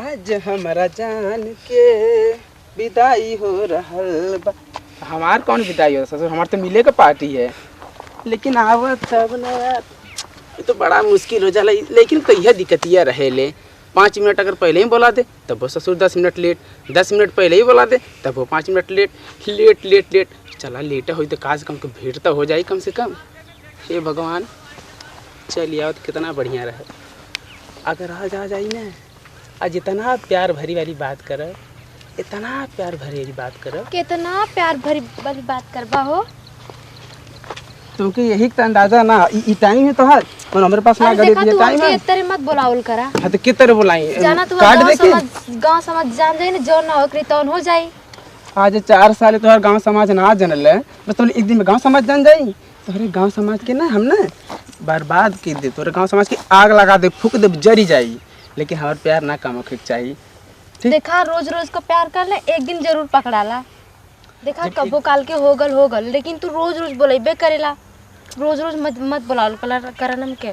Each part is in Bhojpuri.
आज हमारा जान के विदाई हो रहल बा। हमार कौन विदाई हो ससुर, हमार तो मिले का पार्टी है, लेकिन आवत तब ना यार, ये तो बड़ा मुश्किल हो जाला। लेकिन कहिया दिक्कतिया रहे ले, 5 मिनट अगर पहले ही बोला दे तब वो ससुर 10 मिनट लेट, 10 मिनट पहले ही बोला दे तब वो 5 minute late, late late late. चला लेट हो तो काज कम भेंट तो हो जाए कम से कम। हे भगवान, चलिए आओ तो कितना बढ़िया रहे। अगर आज आ जाई ना, आज इतना प्यार भरी वाली बात कर, इतना प्यार भरी वाली बात कर, कितना प्यार भरी वाली बात करबा हो। तुमके यही का अंदाजा ना ई टाइम है तो हाल और हमारे पास ना गड़ी दिया टाइम है। तेरे मत बुलावल करा। हां तो के तरह बुलाई जाना तू गांव समझ जान जाए ना, जो ना होकरी तौन हो जाई। आज 4 साल तोहर गांव समाज ना जानल है, बस तुम एक दिन में गांव समाज जान जाई। तोहरे गांव समाज के ना हम ना बर्बाद कर दे, तोहरे गांव समाज की आग लगा दे, फूक दे, जरी जाई। लेकिन हमार प्यार ना कम होके चाहिए। देखा रोज रोज का प्यार कर ले, एक दिन जरूर पकड़ाला। देखा कबो काल के होगल, लेकिन तू रोज रोज बोलेबे करेला। रोज रोज मत बुलावल करनम के।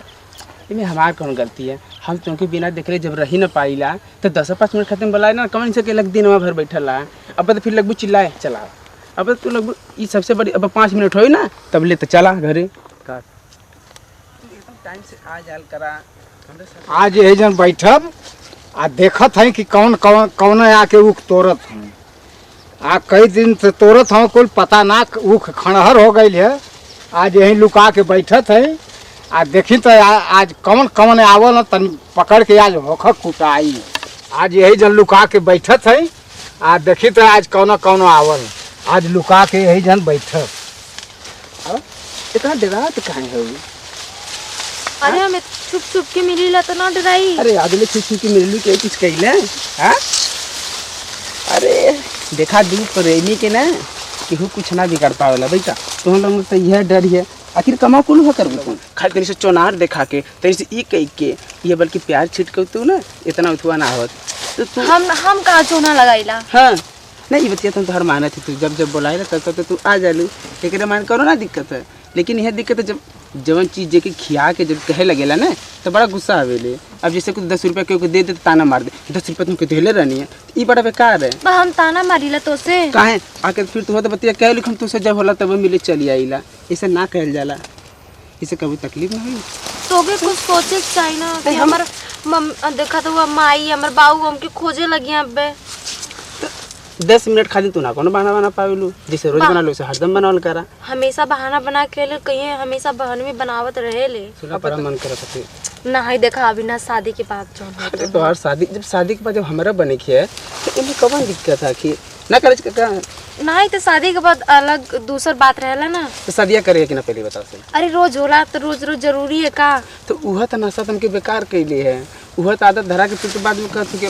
इनमें हमार कौन गलती है? हम तुमके बिना देखले जब रही ना पाइला तो 10-5 मिनट खत्म बुलाए ना, कौन से के लग दिन भर बैठल है। अब तो फिर लगभग चिल्लाए चला, अब तू लगभग ये सबसे बड़ी। अब 5 मिनट होई ना तब ले तो चला घरे। टाइम से आ जाल करा। आज यही जन बैठब आ देखत है कि कौन कौन कौन आके ऊख तोड़त हूँ। आ कई दिन से तोड़त हूँ, कोई पता ना ऊख खड़हर हो गई है। आज यही लुका के बैठत है आ देखी तो आज कौन कौन आवल तन पकड़ के आज होख कुटाई। आज यही जन लुका के बैठत है आ देखी तो आज कौन कौन आवल। आज लुका के यही जन बैठत। इतना डरा तो कहाँ है? अरे हमें छुप छुप के मिली तो ना डराई। अरे आदमी छुप छुप के मिलू के कुछ कहले हां? अरे देखा दूध प्रेमी के ना केहू कुछ ना बिगड़ पावेला बेटा। तो हम लोग तो यह डर है, आखिर कमा कुल हो कर तू खाली तेरे से चोनार देखा के, तेरे से ई कह के ये बल्कि प्यार छिट के तू ना इतना उठवा ना होत तो तू हम कहाँ चोना लगाईला। हां नहीं ये बतिया तुम तो हर माने थी, तू जब बुलाए तब तो तू आ जालू। लेकिन मान करो ना दिक्कत है, लेकिन यह दिक्कत है जब जवन चीज जे के खिया के जब कहे लगेला ना तो बड़ा गुस्सा आवेले। अब जैसे कुछ 10 रुपया के दे दे तो ताना मार दे, 10 रुपया तुमको देले रहनी है, ये बड़ा बेकार है। हम ताना मारीला तो से काहे आके फिर तू तो बतिया कह लिखम तुझसे जब होला तब मिले चली आईला, इसे ना कहल जाला, इसे कभी तकलीफ ना हुई। तो भी कुछ सोचे चाहिए ना कि हमर देखा तो वो माई हमर बाबू हमके खोजे लगी हैं। अब 10 मिनट खाली तू ना कोनो बहाना बना पावेलू, जैसे रोज बना लो उसे हरदम बनावल करा। हमेशा बहाना बना के ले कहीं हमेशा बहाने में बनावत रहे ले। सुना पर मन करत थे ना ही देखा अभी ना शादी के बाद जो अरे तो हर शादी जब शादी के बाद जब हमारा बने के है तो इन्हें कौन दिक्कत है कि ना करे का ना ही तो शादी के बाद अलग दूसर बात रहेला ना। तो शादियां करेगा कि ना पहले बताओ से। अरे रोज होला तो रोज रोज जरूरी है का? तो वह तो नशा तुमके बेकार कैले है, वह तो आदत धरा के तो बाद में कहते कि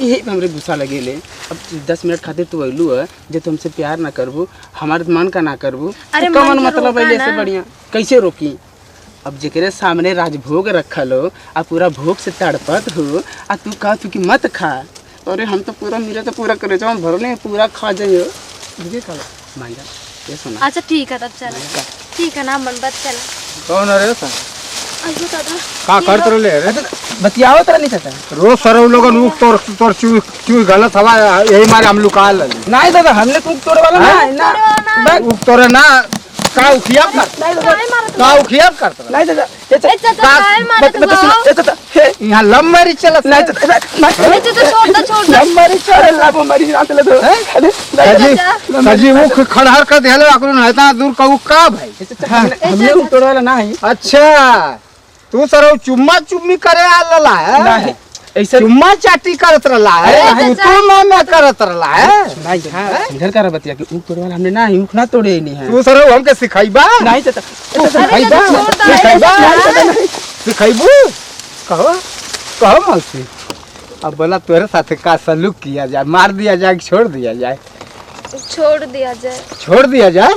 यही पे हमरे गुस्सा लगे ले। अब 10 मिनट खातिर तू अइलू है जो तुमसे प्यार ना करबू, हमारे मन का ना करबू, अरे तो कौन मतलब है से बढ़िया कैसे रोकी? अब जेकरे सामने राजभोग रखल हो आ पूरा भोग से तड़पत हो आ तू कह तू कि मत खा, अरे हम तो पूरा मेरा तो पूरा करे जाओ भरले पूरा खा जाइयो मुझे खा मान जा ये सुना। अच्छा ठीक है तब चल, ठीक है ना मन बात चल। कौन है रे सा? अयो दादा का करत रहले रे? बतियाओ तरह नहीं चाहता रोज सर लोगन ऊख तोड़ चू गलत हवा, यही मारे हम लुका ले। नहीं दादा हमने कुछ तोड़ वाला ना ऊख तोड़े ना का उखिया कर का उखिया करत नहीं दादा ए चाचा मारत हो यहाँ लम मारी चलत नहीं ए चाचा छोड़ दो मरी चले लाबो मरी रात ले दो सजी ऊख खड़हर कर देले अकरो ना इतना दूर का ऊख का भाई। हमने कुछ तोड़ वाला नहीं। अच्छा तू सर चुम्मा चुम्मी करे आला है नहीं ऐसे चुम्मा चाटी करत रहला है, तू मैं करत रहला है। नहीं इधर का बतिया कि ऊख तोड़ वाला हमने ना ही ऊख ना तोड़े नहीं है। तू सर हमके सिखाइबा नहीं चाचा सिखाइबू कहो कहो मौसी। अब बोला तेरे साथ का सलूक किया जाए, मार दिया जाए छोड़ दिया जाए? छोड़ दिया जाए। छोड़ दिया जाए